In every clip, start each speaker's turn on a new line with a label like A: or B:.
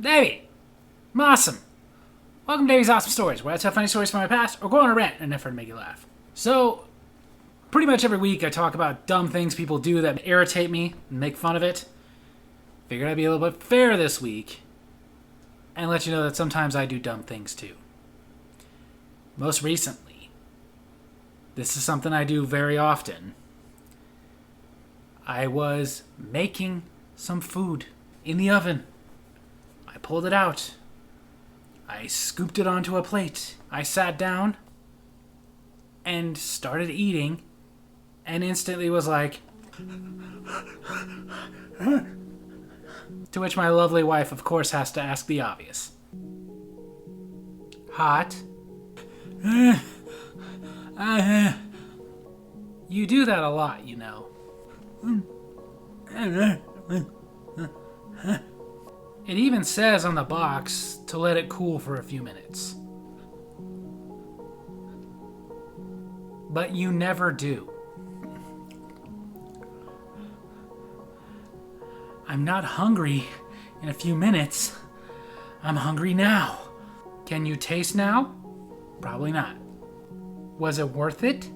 A: Davy! I'm awesome! Welcome to Davy's Awesome Stories, where I tell funny stories from my past or go on a rant in an effort to make you laugh. So, pretty much every week I talk about dumb things people do that irritate me and make fun of it. Figured I'd be a little bit fair this week and let you know that sometimes I do dumb things too. Most recently, this is something I do very often. I was making some food in the oven. I pulled it out. I scooped it onto a plate. I sat down and started eating and instantly was like, to which my lovely wife, of course, has to ask the obvious. Hot? You do that a lot, you know. It even says on the box to let it cool for a few minutes. But you never do. I'm not hungry in a few minutes. I'm hungry now. Can you taste now? Probably not. Was it worth it?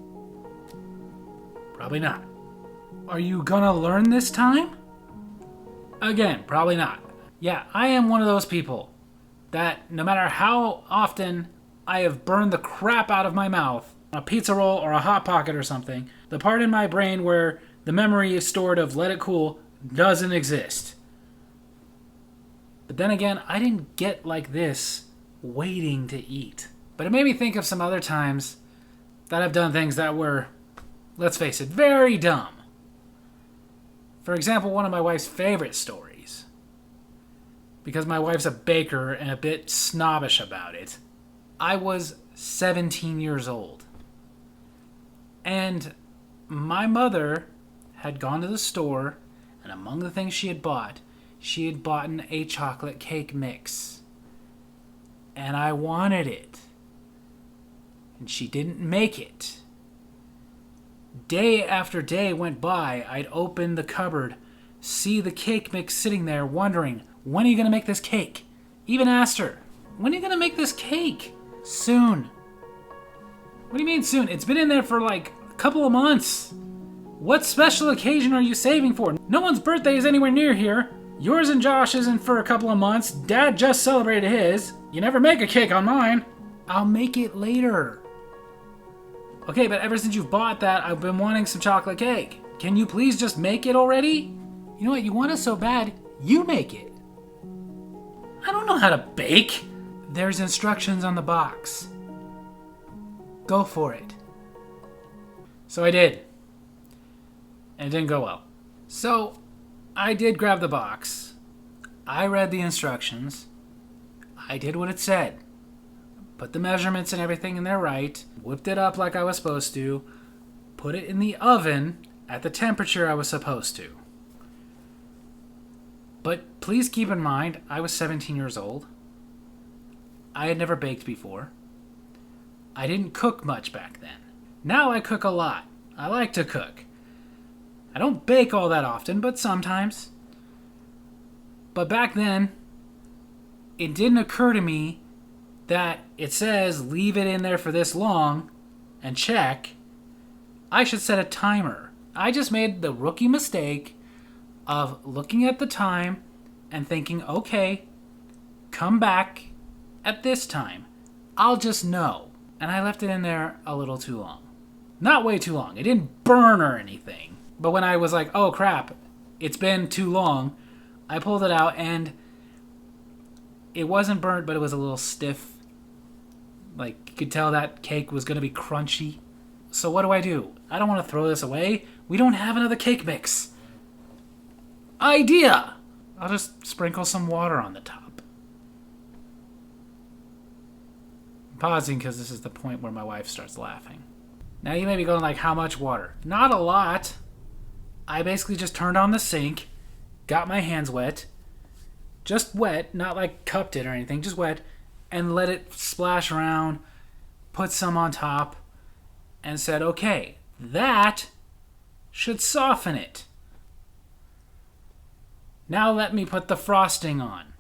A: Probably not. Are you gonna learn this time? Again, probably not. Yeah, I am one of those people that no matter how often I have burned the crap out of my mouth on a pizza roll or a Hot Pocket or something, the part in my brain where the memory is stored of let it cool doesn't exist. But then again, I didn't get like this waiting to eat. But it made me think of some other times that I've done things that were, let's face it, very dumb. For example, one of my wife's favorite stories. Because my wife's a baker and a bit snobbish about it. I was 17 years old. And my mother had gone to the store, and among the things she had bought a chocolate cake mix. And I wanted it. And she didn't make it. Day after day went by, I'd open the cupboard, see the cake mix sitting there, wondering, when are you going to make this cake? Even asked her, when are you going to make this cake? Soon. What do you mean soon? It's been in there for like a couple of months. What special occasion are you saving for? No one's birthday is anywhere near here. Yours and Josh isn't for a couple of months. Dad just celebrated his. You never make a cake on mine. I'll make it later. Okay, but ever since you've bought that, I've been wanting some chocolate cake. Can you please just make it already? You know what? You want it so bad, you make it. I don't know how to bake. There's instructions on the box. Go for it. So I did. And it didn't go well. So I did grab the box. I read the instructions. I did what it said. Put the measurements and everything in there right. Whipped it up like I was supposed to. Put it in the oven at the temperature I was supposed to. But please keep in mind, I was 17 years old. I had never baked before. I didn't cook much back then. Now I cook a lot. I like to cook. I don't bake all that often, but sometimes. But back then, it didn't occur to me that it says leave it in there for this long and check. I should set a timer. I just made the rookie mistake of looking at the time and thinking, okay, come back at this time. I'll just know. And I left it in there a little too long. Not way too long. It didn't burn or anything. But when I was like, oh crap, it's been too long, I pulled it out and it wasn't burnt, but it was a little stiff. Like, you could tell that cake was going to be crunchy. So what do? I don't want to throw this away. We don't have another cake mix. Idea! I'll just sprinkle some water on the top. I'm pausing because this is the point where my wife starts laughing. Now you may be going like, how much water? Not a lot. I basically just turned on the sink, got my hands wet, just wet, not like cupped it or anything, just wet, and let it splash around, put some on top, and said, okay, that should soften it. Now let me put the frosting on.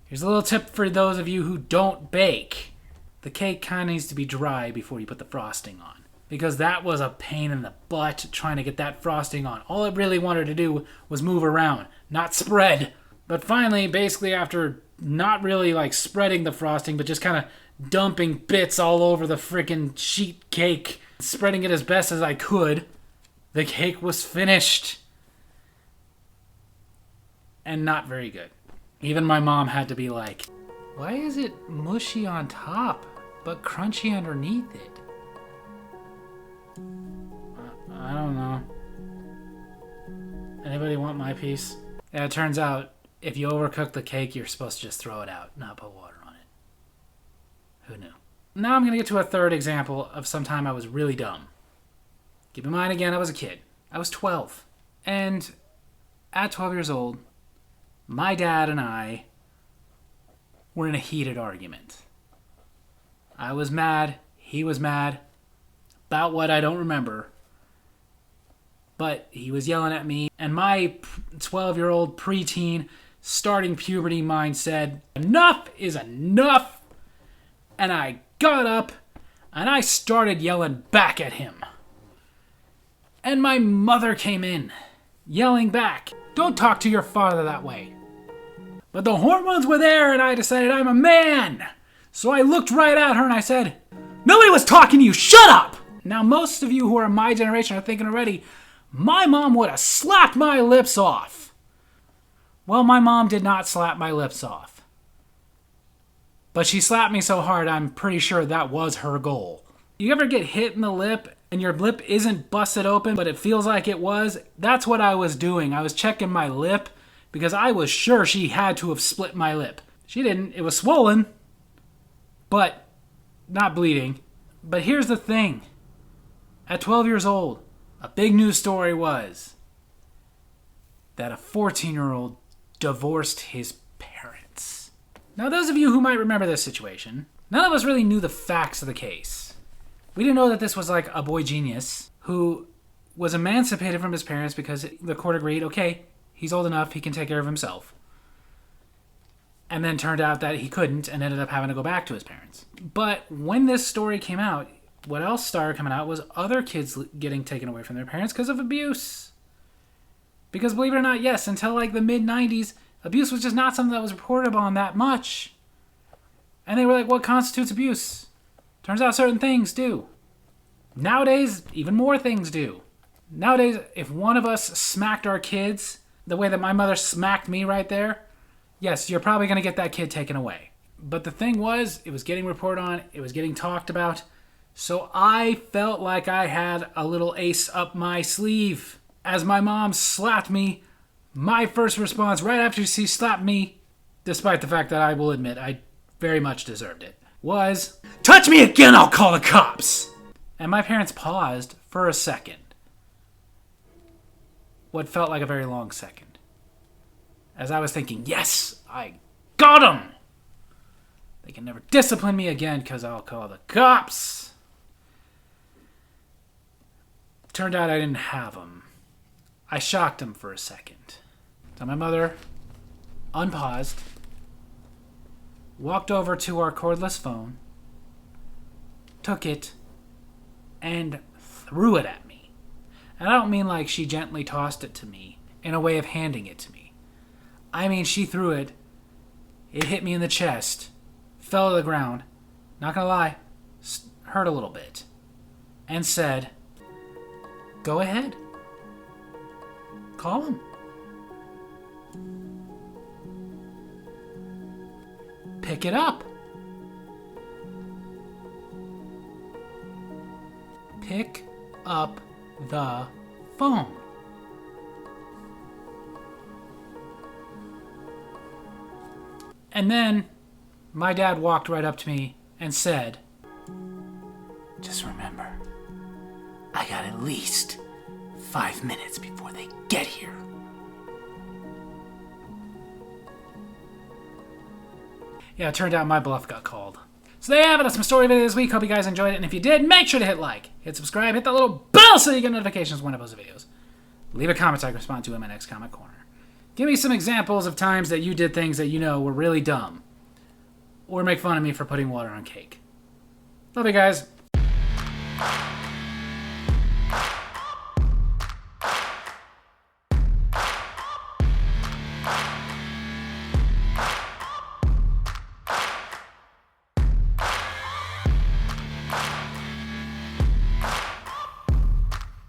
A: Here's a little tip for those of you who don't bake. The cake kind of needs to be dry before you put the frosting on. Because that was a pain in the butt trying to get that frosting on. All it really wanted to do was move around, not spread. But finally, basically after not really like spreading the frosting, but just kind of dumping bits all over the freaking sheet cake, spreading it as best as I could, the cake was finished. And not very good. Even my mom had to be like, why is it mushy on top, but crunchy underneath it? I don't know. Anybody want my piece? Yeah, it turns out if you overcook the cake, you're supposed to just throw it out, not put water on it. Who knew? Now I'm going to get to a third example of some time I was really dumb. Keep in mind, again, I was a kid. I was 12. And at 12 years old, my dad and I were in a heated argument. I was mad. He was mad. About what I don't remember. But he was yelling at me. And my 12-year-old preteen starting puberty mind said, enough is enough. And I got up and I started yelling back at him. And my mother came in, yelling back, don't talk to your father that way. But the hormones were there and I decided I'm a man. So I looked right at her and I said, nobody was talking to you, shut up! Now most of you who are my generation are thinking already, my mom would have slapped my lips off. Well, my mom did not slap my lips off. But she slapped me so hard I'm pretty sure that was her goal. You ever get hit in the lip and your lip isn't busted open but it feels like it was? That's what I was doing. I was checking my lip because I was sure she had to have split my lip. She didn't. It was swollen, but not bleeding. But here's the thing. At 12 years old, a big news story was that a 14-year-old divorced his parents. Now, those of you who might remember this situation, none of us really knew the facts of the case. We didn't know that this was like a boy genius who was emancipated from his parents because the court agreed, okay, he's old enough, he can take care of himself. And then turned out that he couldn't and ended up having to go back to his parents. But when this story came out, what else started coming out was other kids getting taken away from their parents because of abuse. Because believe it or not, yes, until like the mid-90s, abuse was just not something that was reported on that much. And they were like, what constitutes abuse? Turns out certain things do. Nowadays, even more things do. Nowadays, if one of us smacked our kids the way that my mother smacked me right there, yes, you're probably going to get that kid taken away. But the thing was, it was getting reported on, it was getting talked about, so I felt like I had a little ace up my sleeve. As my mom slapped me, my first response right after she slapped me, despite the fact that I will admit I very much deserved it, was, touch me again, I'll call the cops! And my parents paused for a second. What felt like a very long second. As I was thinking, yes, I got him! They can never discipline me again because I'll call the cops. Turned out I didn't have them. I shocked them for a second. So my mother unpaused, walked over to our cordless phone, took it, and threw it at me. And I don't mean like she gently tossed it to me in a way of handing it to me. I mean she threw it, it hit me in the chest, fell to the ground, not gonna lie, hurt a little bit, and said, go ahead. Call him. Pick it up. Pick up the phone. And then my dad walked right up to me and said, just remember, I got at least 5 minutes before they get here. Yeah, it turned out my bluff got called. So there you have it. That's my story video this week. Hope you guys enjoyed it. And if you did, make sure to hit like, hit subscribe, hit that little bell so you get notifications when I post videos. Leave a comment so I can respond to in my next comment corner. Give me some examples of times that you did things that you know were really dumb. Or make fun of me for putting water on cake. Love you guys.